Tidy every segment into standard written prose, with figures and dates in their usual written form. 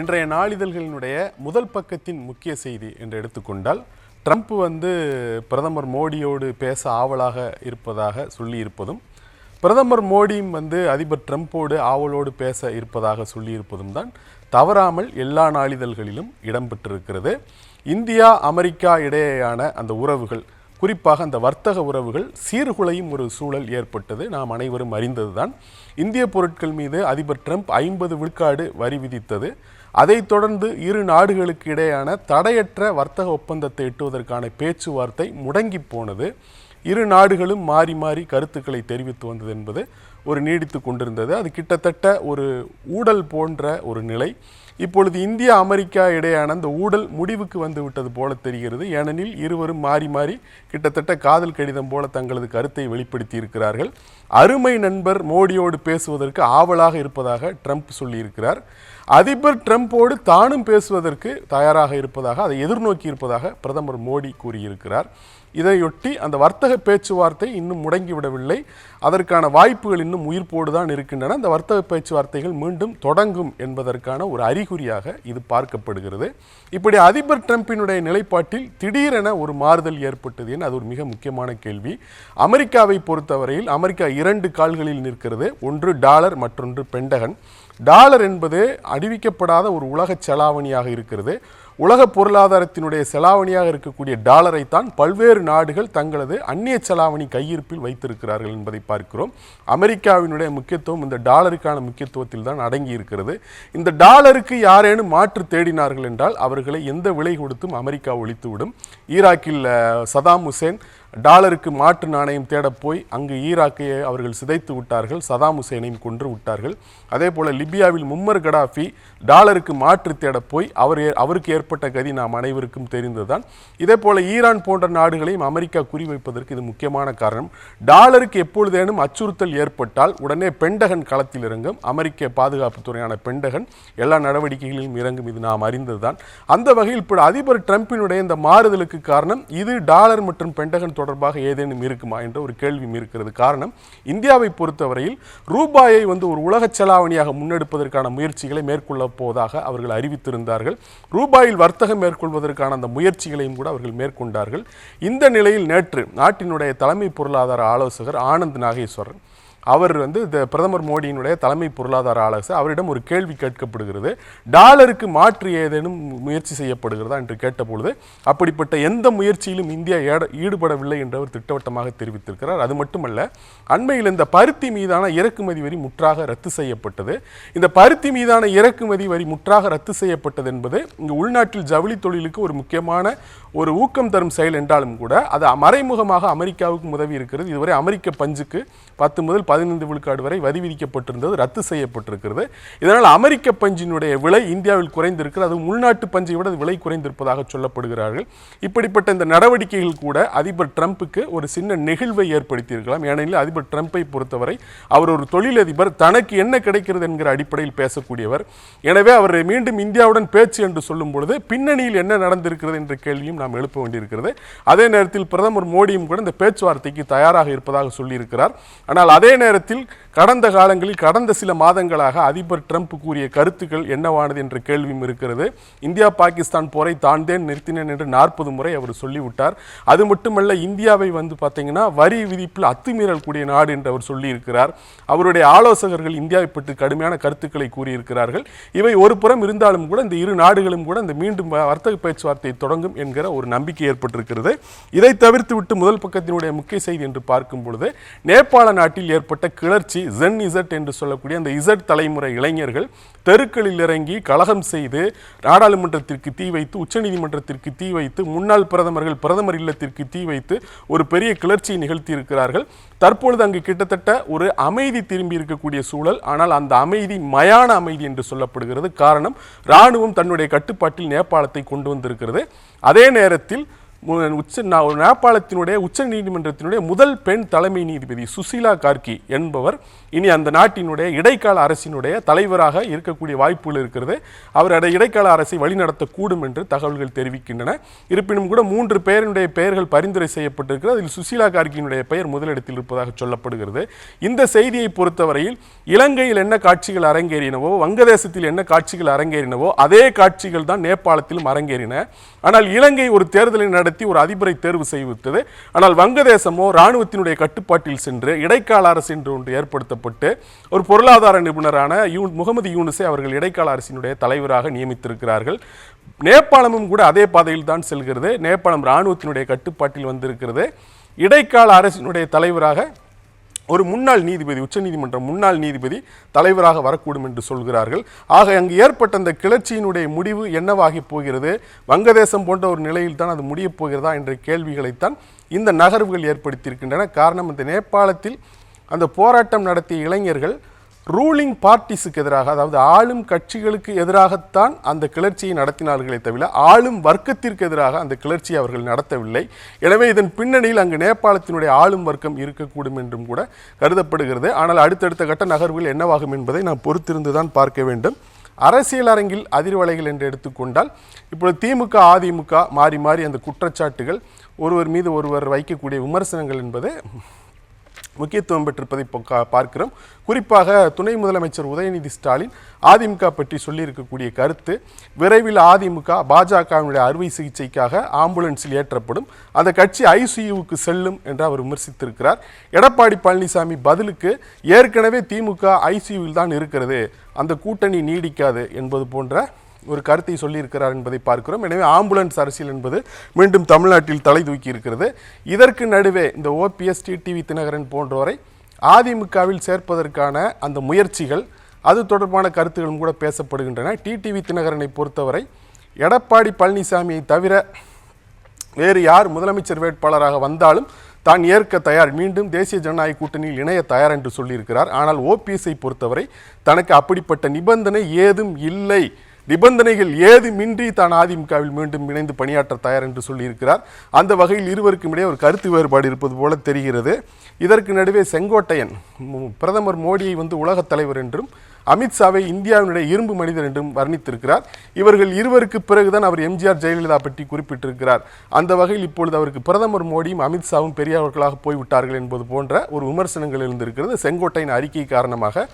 இன்றைய நாளிதழ்களினுடைய முதல் பக்கத்தின் முக்கிய செய்தி என்று எடுத்துக்கொண்டால், ட்ரம்ப் பிரதமர் மோடியோடு பேச ஆவலாக இருப்பதாக சொல்லியிருப்பதும், பிரதமர் மோடியும் அதிபர் ட்ரம்போடு ஆவலோடு பேச இருப்பதாக சொல்லியிருப்பதும் தான் தவறாமல் எல்லா நாளிதழ்களிலும் இடம்பெற்றிருக்கிறது. இந்தியா அமெரிக்கா இடையேயான அந்த உறவுகள், குறிப்பாக அந்த வர்த்தக உறவுகள் சீர்குலையும் ஒரு சூழல் ஏற்பட்டது நாம் அனைவரும் அறிந்ததுதான். இந்திய பொருட்கள் மீது அதிபர் ட்ரம்ப் 50 விழுக்காடு வரி விதித்தது. அதைத் தொடர்ந்து இரு நாடுகளுக்கு இடையான தடையற்ற வர்த்தக ஒப்பந்தத்தை எட்டுவதற்கான பேச்சுவார்த்தை முடங்கி போனது. இரு நாடுகளும் மாறி மாறி கருத்துக்களை தெரிவித்து வந்தது என்பது ஒரு நீடித்து கொண்டிருந்தது. அது கிட்டத்தட்ட ஒரு ஊடல் போன்ற ஒரு நிலை. இப்பொழுது இந்தியா அமெரிக்கா இடையான அந்த ஊடல் முடிவுக்கு வந்து விட்டது போல தெரிகிறது. ஏனெனில் இருவரும் மாறி மாறி கிட்டத்தட்ட காதல் கடிதம் போல தங்களது கருத்தை வெளிப்படுத்தி இருக்கிறார்கள். அருமை நண்பர் மோடியோடு பேசுவதற்கு ஆவலாக இருப்பதாக ட்ரம்ப் சொல்லியிருக்கிறார். அதிபர் ட்ரம்போடு தானும் பேசுவதற்கு தயாராக இருப்பதாக, அதை எதிர்நோக்கி இருப்பதாக பிரதமர் மோடி கூறியிருக்கிறார். இதையொட்டி அந்த வர்த்தக பேச்சுவார்த்தை இன்னும் முடங்கிவிடவில்லை. அதற்கான வாய்ப்புகள் இன்னும் உயிர்ப்போடு தான் இருக்கின்றன. அந்த வர்த்தக பேச்சுவார்த்தைகள் மீண்டும் தொடங்கும் என்பதற்கான ஒரு அறிகுறியாக இது பார்க்கப்படுகிறது. இப்படி அதிபர் ட்ரம்பினுடைய நிலைப்பாட்டில் திடீரென ஒரு மாறுதல் ஏற்பட்டது என அது ஒரு மிக முக்கியமான கேள்வி. அமெரிக்காவை பொறுத்தவரையில் அமெரிக்கா 2 கால்களில் நிற்கிறது. ஒன்று டாலர், மற்றொன்று பென்டகன். டாலர் என்பது அறிவிக்கப்படாத ஒரு உலக செலாவணியாக இருக்கிறது. உலக பொருளாதாரத்தினுடைய செலாவணியாக இருக்கக்கூடிய டாலரைத்தான் பல்வேறு நாடுகள் தங்களது அந்நிய செலாவணி கையிருப்பில் வைத்திருக்கிறார்கள் என்பதை பார்க்கிறோம். அமெரிக்காவினுடைய முக்கியத்துவம் இந்த டாலருக்கான முக்கியத்துவத்தில் தான் அடங்கி இருக்கிறது. இந்த டாலருக்கு யாரேனும் மாற்று தேடினார்கள் என்றால் அவர்களை எந்த விலை கொடுத்தும் அமெரிக்கா ஒழித்துவிடும். ஈராக்கில் சதாம் ஹுசேன் டாலருக்கு மாற்று நாணயம் தேட போய் அங்கு ஈராக்கை அவர்கள் சிதைத்து விட்டார்கள், சதாம் ஹுசேனையும் கொன்று விட்டார்கள். அதே போல லிபியாவில் மும்மர் கடாஃபி டாலருக்கு மாற்று தேட போய் அவருக்கு ஏற்பட்ட கதி நாம் அனைவருக்கும் தெரிந்ததுதான். இதே போல ஈரான் போன்ற நாடுகளையும் அமெரிக்கா குறிவைப்பதற்கு இது முக்கியமான காரணம். டாலருக்கு எப்பொழுதேனும் அச்சுறுத்தல் ஏற்பட்டால் உடனே பென்டகன் களத்தில் இறங்கும். அமெரிக்க பாதுகாப்புத்துறையான பென்டகன் எல்லா நடவடிக்கைகளிலும் இறங்கும். இது நாம் அறிந்ததுதான். அந்த வகையில் இப்போ அதிபர் ட்ரம்பினுடைய இந்த மாறுதலுக்கு காரணம் இது டாலர் மற்றும் பென்டகன் தொடர்பாக ஏதேனும் இருக்குமா என்ற ஒரு கேள்வியும் இருக்கிறது. காரணம், இந்தியாவை பொறுத்தவரையில் ரூபாயை ஒரு உலக செலாவணியாக முன்னெடுப்பதற்கான முயற்சிகளை மேற்கொள்ள போவதாக அவர்கள் அறிவித்திருந்தார்கள். ரூபாயில் வர்த்தகம் மேற்கொள்வதற்கான அந்த முயற்சிகளையும் கூட அவர்கள் மேற்கொண்டார்கள். இந்த நிலையில் நேற்று நாட்டினுடைய தலைமை பொருளாதார ஆலோசகர் ஆனந்த் நாகேஸ்வரன் அவர் பிரதமர் மோடியினுடைய தலைமை பொருளாதார ஆலோசகர், அவரிடம் ஒரு கேள்வி கேட்கப்படுகிறது. டாலருக்கு மாற்று ஏதேனும் முயற்சி செய்யப்படுகிறதா என்று கேட்டபொழுது அப்படிப்பட்ட எந்த முயற்சியிலும் இந்தியா ஈடுபடவில்லை என்று அவர் திட்டவட்டமாக தெரிவித்திருக்கிறார். அது மட்டுமல்ல, அண்மையில் இந்த பருத்தி மீதான இறக்குமதி வரி முற்றாக ரத்து செய்யப்பட்டது. இந்த பருத்தி மீதான இறக்குமதி வரி முற்றாக ரத்து செய்யப்பட்டது என்பது இங்கு உள்நாட்டில் ஜவுளி தொழிலுக்கு ஒரு முக்கியமான ஒரு ஊக்கம் தரும் செயல் என்றாலும் கூட அது மறைமுகமாக அமெரிக்காவுக்கு உதவி இருக்கிறது. இதுவரை அமெரிக்க பஞ்சுக்கு 10 முதல் 15 விழுக்காடு வரை வரி விதிக்கப்பட்டிருந்தது, ரத்து செய்யப்பட்டிருக்கிறது. இதனால் அமெரிக்க பஞ்சினுடைய விலை இந்தியாவில் குறைந்திருக்கிறது. அது உள்நாட்டு பஞ்சை விட விலை குறைந்திருப்பதாக சொல்லப்படுகிறார்கள். இப்படிப்பட்ட இந்த நடவடிக்கைகள் கூட அதிபர் ட்ரம்புக்கு ஒரு சின்ன நெகிழ்வை ஏற்படுத்தியிருக்கலாம். ஏனெனில் அதிபர் ட்ரம்பை பொறுத்தவரை அவர் ஒரு தொழிலதிபர், தனக்கு என்ன கிடைக்கிறது என்கிற அடிப்படையில் பேசக்கூடியவர். எனவே அவர் மீண்டும் இந்தியாவுடன் பேச்சு என்று சொல்லும் பொழுது பின்னணியில் என்ன நடந்திருக்கிறது என்ற கேள்வியும் நாம் எழுப்ப வேண்டியிருக்கிறது. அதே நேரத்தில் பிரதமர் மோடியும் கூட இந்த பேச்சுவார்த்தைக்கு தயாராக இருப்பதாக சொல்லியிருக்கிறார். ஆனால் அதே நேரத்தில் கடந்த காலங்களில் கடந்த சில மாதங்களாக அதிபர் ட்ரம்ப் கூறிய கருத்துக்கள் என்னவானது என்ற கேள்வியும் இருக்கிறது. இந்தியா பாகிஸ்தான் போரை தாண்டேன் நிறுத்தினேன் என்று 40 முறை அவர் சொல்லிவிட்டார். அது மட்டுமல்ல, இந்தியாவை பார்த்தீங்கன்னா வரி விதிப்பில் அத்துமீறல் கூடிய நாடு என்று அவர் சொல்லியிருக்கிறார். அவருடைய ஆலோசகர்கள் இந்தியாவை பற்றி கடுமையான கருத்துக்களை கூறியிருக்கிறார்கள். இவை ஒரு புறம் இருந்தாலும் கூட இந்த இரு நாடுகளும் கூட இந்த மீண்டும் வர்த்தக பேச்சுவார்த்தை தொடங்கும் என்கிற ஒரு நம்பிக்கை ஏற்பட்டிருக்கிறது. இதை தவிர்த்து விட்டு முதல் பக்கத்தினுடைய முக்கிய செய்தி என்று பார்க்கும் பொழுது, நேபாள நாட்டில் ஏற்பட்ட கிளர்ச்சி, ஜென் இசட் என்று சொல்லக்கூடிய அந்த இசட் தலைமுறை இளைஞர்கள் தெருக்களில் இறங்கி கலகம் செய்து நாடாளுமன்றத்திற்கு தீ வைத்து, உச்சநீதிமன்றத்திற்கு தீ வைத்து, முன்னாள் பிரதமர் இல்லத்திற்கு தீ வைத்து ஒரு பெரிய கிளர்ச்சியை நிகழ்த்தி இருக்கிறார்கள். தற்பொழுது அங்கு கிட்டத்தட்ட ஒரு அமைதி திரும்பி இருக்கக்கூடிய சூழல். ஆனால் அந்த அமைதி மயான அமைதி என்று சொல்லப்படுகிறது. காரணம், இராணுவம் தன்னுடைய கட்டுப்பாட்டில் நேபாளத்தை கொண்டு வந்திருக்கிறது. அதே நேரத்தில் நேபாளத்தினுடைய உச்ச நீதிமன்றத்தினுடைய முதல் பெண் தலைமை நீதிபதி சுசீலா கார்கி என்பவர் இனி அந்த நாட்டினுடைய இடைக்கால அரசினுடைய தலைவராக இருக்கக்கூடிய வாய்ப்புகள் இருக்கிறது. அவர் இடைக்கால அரசை வழிநடத்தக்கூடும் என்று தகவல்கள் தெரிவிக்கின்றன. இருப்பினும் கூட 3 பேருடைய பெயர்கள் பரிந்துரை செய்யப்பட்டிருக்கிறது. அதில் சுசீலா கார்கியினுடைய பெயர் முதலிடத்தில் இருப்பதாக சொல்லப்படுகிறது. இந்த செய்தியை பொறுத்தவரையில் இலங்கையில் என்ன காட்சிகள் அரங்கேறினவோ, வங்கதேசத்தில் என்ன காட்சிகள் அரங்கேறினவோ அதே காட்சிகள் தான் நேபாளத்திலும் அரங்கேறின. ஆனால் இலங்கை ஒரு தேர்தலை நடத்தி ஒரு அதிபரை தேர்வு செய்வித்தது. ஆனால் வங்கதேசமோ இராணுவத்தினுடைய கட்டுப்பாட்டில் சென்று இடைக்கால அரசு என்று ஒன்று ஏற்படுத்தப்பட்டு ஒரு பொருளாதார நிபுணரான முகமது யூனுஸை அவர்கள் இடைக்கால அரசினுடைய தலைவராக நியமித்திருக்கிறார்கள். நேபாளமும் கூட அதே பாதையில் தான் செல்கிறது. நேபாளம் இராணுவத்தினுடைய கட்டுப்பாட்டில் வந்திருக்கிறது. இடைக்கால அரசினுடைய தலைவராக ஒரு முன்னாள் நீதிபதி, உச்சநீதிமன்ற முன்னாள் நீதிபதி தலைவராக வரக்கூடும் என்று சொல்கிறார்கள். ஆக அங்கு ஏற்பட்ட அந்த கிளர்ச்சியினுடைய முடிவு என்னவாகி போகிறது, வங்கதேசம் போன்ற ஒரு நிலையில் தான் அது முடியப் போகிறதா என்ற கேள்விகளைத்தான் இந்த நகர்வுகள் ஏற்படுத்தியிருக்கின்றன. காரணம், இந்த நேபாளத்தில் அந்த போராட்டம் நடத்திய இளைஞர்கள் ரூலிங் பார்ட்டிஸுக்கு எதிராக, அதாவது ஆளும் கட்சிகளுக்கு எதிராகத்தான் அந்த கிளர்ச்சியை நடத்தினார்களே தவிர ஆளும் வர்க்கத்திற்கு எதிராக அந்த கிளர்ச்சியை அவர்கள் நடத்தவில்லை. எனவே இதன் பின்னணியில் அங்கு நேபாளத்தினுடைய ஆளும் வர்க்கம் இருக்கக்கூடும் என்றும் கூட கருதப்படுகிறது. ஆனால் அடுத்தடுத்த கட்ட நகர்வுகள் என்னவாகும் என்பதை நாம் பொறுத்திருந்துதான் பார்க்க வேண்டும். அரசியல் அரங்கில் அதிர்வலைகள் என்று எடுத்துக்கொண்டால் இப்பொழுது திமுக அதிமுக மாறி மாறி அந்த குற்றச்சாட்டுகள், ஒருவர் மீது ஒருவர் வைக்கக்கூடிய விமர்சனங்கள் என்பது முக்கியத்துவம் பெற்றிருப்பதை பார்க்கிறோம். குறிப்பாக துணை முதலமைச்சர் உதயநிதி ஸ்டாலின் அதிமுக பற்றி சொல்லியிருக்கக்கூடிய கருத்து, விரைவில் அதிமுக பாஜகவினுடைய அறுவை சிகிச்சைக்காக ஆம்புலன்ஸில் ஏற்றப்படும், அந்த கட்சி ஐசியூவுக்கு செல்லும் என்று அவர் விமர்சித்திருக்கிறார். எடப்பாடி பழனிசாமி பதிலுக்கு ஏற்கனவே திமுக ஐசியூவில் தான் இருக்கிறது, அந்த கூட்டணி நீடிக்காது என்பது போன்ற ஒரு கருத்தை சொல்லியிருக்கிறார் என்பதை பார்க்கிறோம். எனவே ஆம்புலன்ஸ் அரசியல் என்பது மீண்டும் தமிழ்நாட்டில் தலை தூக்கி இருக்கிறது. இதற்கு நடுவே இந்த ஓபிஎஸ், டிடிவி தினகரன் போன்றோரை அதிமுகவில் சேர்ப்பதற்கான அந்த முயற்சிகள், அது தொடர்பான கருத்துகளும் கூட பேசப்படுகின்றன. டிடிவி தினகரனை பொறுத்தவரை எடப்பாடி பழனிசாமியை தவிர வேறு யார் முதலமைச்சர் வேட்பாளராக வந்தாலும் தான் ஏற்க தயார், மீண்டும் தேசிய ஜனநாயக கூட்டணியில் இணைய தயார் என்று சொல்லியிருக்கிறார். ஆனால் ஓபிஎஸ்ஐ பொறுத்தவரை தனக்கு அப்படிப்பட்ட நிபந்தனை ஏதும் இல்லை, நிபந்தனைகள் ஏதுமின்றி தான் அதிமுகவில் மீண்டும் இணைந்து பணியாற்ற தயார் என்று சொல்லியிருக்கிறார். அந்த வகையில் இருவருக்கும் இடையே ஒரு கருத்து வேறுபாடு இருப்பது போல தெரிகிறது. இதற்கு நடுவே செங்கோட்டையன் பிரதமர் மோடியை உலகத் தலைவர் என்றும் அமித்ஷாவை இந்தியாவினுடைய இரும்பு மனிதர் என்றும் வர்ணித்திருக்கிறார். இவர்கள் இருவருக்கு பிறகுதான் அவர் எம்ஜிஆர் ஜெயலலிதா பற்றி குறிப்பிட்டிருக்கிறார். அந்த வகையில் இப்பொழுது அவருக்கு பிரதமர் மோடியும் அமித்ஷாவும் பெரியவர்களாக போய்விட்டார்கள் என்பது போன்ற ஒரு விமர்சனங்கள் இருந்திருக்கிறது செங்கோட்டையின் அறிக்கை காரணமாக.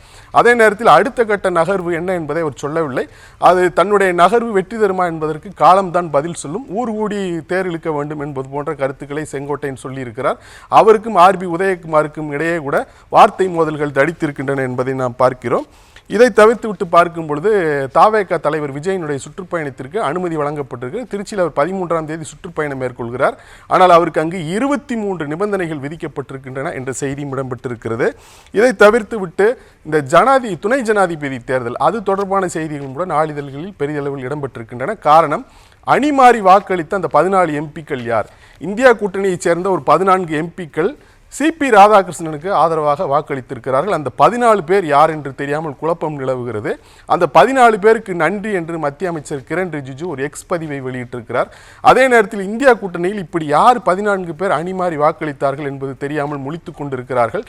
அதே நேரத்தில் அடுத்த கட்ட நகர்வு என்ன என்பதை அவர் சொல்லவில்லை. அது தன்னுடைய நகர்வு வெற்றி தருமா என்பதற்கு காலம்தான் பதில் சொல்லும். ஊர் கூடி தேர் இழுக்க வேண்டும் என்பது போன்ற கருத்துக்களை செங்கோட்டையன் சொல்லியிருக்கிறார். அவருக்கும் ஆர்பி உதயகுமாருக்கும் இடையே கூட வார்த்தை மோதல்கள் தடித்திருக்கின்றன என்பதை நாம் பார்க்கிறோம். இதை தவிர்த்து விட்டு பார்க்கும் பொழுது தாவேக தலைவர் விஜயனுடைய சுற்றுப்பயணத்திற்கு அனுமதி வழங்கப்பட்டிருக்கு. திருச்சியில் அவர் 13ஆம் தேதி சுற்றுப்பயணம் மேற்கொள்கிறார். ஆனால் அவருக்கு அங்கு 23 நிபந்தனைகள் விதிக்கப்பட்டிருக்கின்றன என்ற செய்தியும் இடம்பெற்றிருக்கிறது. இதை தவிர்த்து விட்டு இந்த துணை ஜனாதிபதி தேர்தல், அது தொடர்பான செய்திகளும் கூட நாளிதழ்களில் பெரிய அளவில் இடம்பெற்றிருக்கின்றன. காரணம், அணிமாறி வாக்களித்த அந்த 14 எம்பிக்கள் யார்? இந்தியா கூட்டணியைச் சேர்ந்த ஒரு 14 எம்பிக்கள் சிபி ராதாகிருஷ்ணனுக்கு ஆதரவாக வாக்களித்திருக்கிறார்கள். அந்த 14 பேர் யார் என்று தெரியாமல் குழப்பம் நிலவுகிறது. அந்த 14 பேருக்கு நன்றி என்று மத்திய அமைச்சர் கிரண் ரிஜிஜு ஒரு எக்ஸ் பதிவை வெளியிட்டிருக்கிறார். அதே நேரத்தில் இந்தியா கூட்டணியில் இப்படி யார் 14 பேர் அணிமாறி வாக்களித்தார்கள் என்பது தெரியாமல் முழித்துக் கொண்டிருக்கிறார்கள்.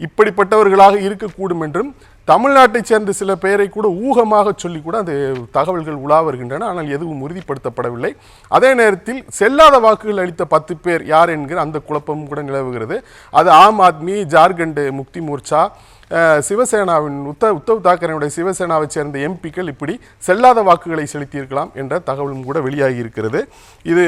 இப்படிப்பட்டவர்களாக இருக்கக்கூடும் என்றும் தமிழ்நாட்டைச் சேர்ந்த சில பெயரை கூட ஊகமாக சொல்லி கூட அந்த தகவல்கள் உலா வருகின்றன. ஆனால் எதுவும் உறுதிப்படுத்தப்படவில்லை. அதே நேரத்தில் செல்லாத வாக்குகள் அளித்த 10 பேர் யார் என்கிற அந்த குழப்பமும் கூட நிலவுகிறது. அது ஆம் ஆத்மி, ஜார்க்கண்ட் முக்தி மோர்ச்சா, சிவசேனாவின் உத்தவ் தாக்கரேனுடைய சிவசேனாவை சேர்ந்த எம்பிக்கள் இப்படி செல்லாத வாக்குகளை செலுத்தியிருக்கலாம் என்ற தகவலும் கூட வெளியாகி இருக்கிறது. இது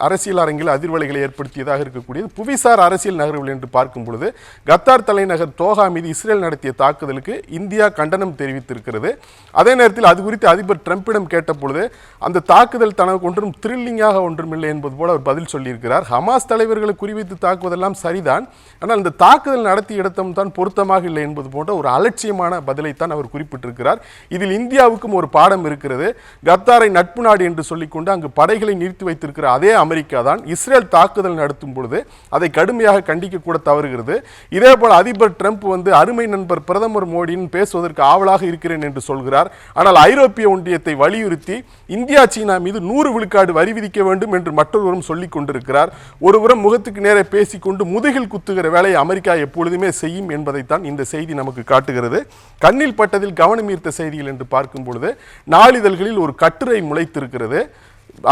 அரசியல் அரங்கில் அதிர்வலைகளை ஏற்படுத்தியதாக இருக்கக்கூடியது. புவிசார் அரசியல் நகர்வுகள் என்று பார்க்கும் பொழுது கத்தார் தலைநகர் தோஹா மீது இஸ்ரேல் நடத்திய தாக்குதலுக்கு இந்தியா கண்டனம் தெரிவித்திருக்கிறது. அதே நேரத்தில் அது குறித்து அதிபர் ட்ரம்பிடம் கேட்ட பொழுது அந்த தாக்குதல் தனக்கு ஒன்றும் த்ரில்லிங்காக ஒன்றும் இல்லை என்பது போல அவர் பதில் சொல்லியிருக்கிறார். ஹமாஸ் தலைவர்களை குறிவைத்து தாக்குவதெல்லாம் சரிதான், ஆனால் இந்த தாக்குதல் நடத்திய இடத்தம் தான் பொருத்தமாக இல்லை என்பது போன்ற ஒரு அலட்சியமான பதிலைத்தான் அவர் குறிப்பிட்டிருக்கிறார். இதில் இந்தியாவுக்கும் ஒரு பாடம் இருக்கிறது. கத்தாரை நட்பு நாடு என்று சொல்லிக்கொண்டு அங்கு படைகளை நிறுத்தி வைத்திருக்கிற அதே அமெரிக்கா தான் இஸ்ரேல் தாக்குதல் நடத்தும் பொழுது அதை கடுமையாக கண்டிக்க கூட தவறுகிறது. இதே போல அதிபர் ட்ரம்ப் அருமை நண்பர் பிரதமர் மோடியின் பேசுவதற்கு ஆவலாக இருக்கிறேன் என்று சொல்கிறார். ஆனால் ஐரோப்பிய ஒன்றியத்தை வலியுறுத்தி இந்தியா சீனா மீது 100 விழுக்காடு வரி விதிக்க வேண்டும் என்று மற்றொருவரும் சொல்லிக் கொண்டிருக்கிறார். ஒருபுறம் முகத்துக்கு நேரே பேசிக்கொண்டு முதுகில் குத்துகிற வேலையை அமெரிக்கா எப்பொழுதுமே செய்யும் என்பதைத்தான் இந்த செய்தி நமக்கு காட்டுகிறது. கண்ணில் பட்டதில் கவனம் ஈர்த்த செய்திகள் என்று பார்க்கும் பொழுது நாளிதழ்களில் ஒரு கட்டுரை முளைத்திருக்கிறது.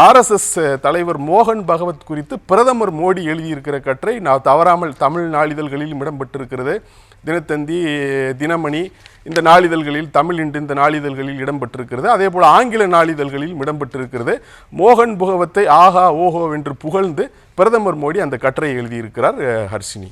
RSS தலைவர் மோகன் பகவத் குறித்து பிரதமர் மோடி எழுதியிருக்கிற கட்டுரை நான் தவறாமல் தமிழ் நாளிதழ்களிலும் இடம்பெற்றிருக்கிறது. தினத்தந்தி, தினமணி இந்த நாளிதழ்களில், தமிழ் இன்று இந்த நாளிதழ்களில் இடம்பெற்றிருக்கிறது. அதே போல் ஆங்கில நாளிதழ்களிலும் இடம்பெற்றிருக்கிறது. மோகன் பகவத்தை ஆஹா ஓஹோ என்று புகழ்ந்து பிரதமர் மோடி அந்த கட்டுரை எழுதியிருக்கிறார். ஹர்ஷினி.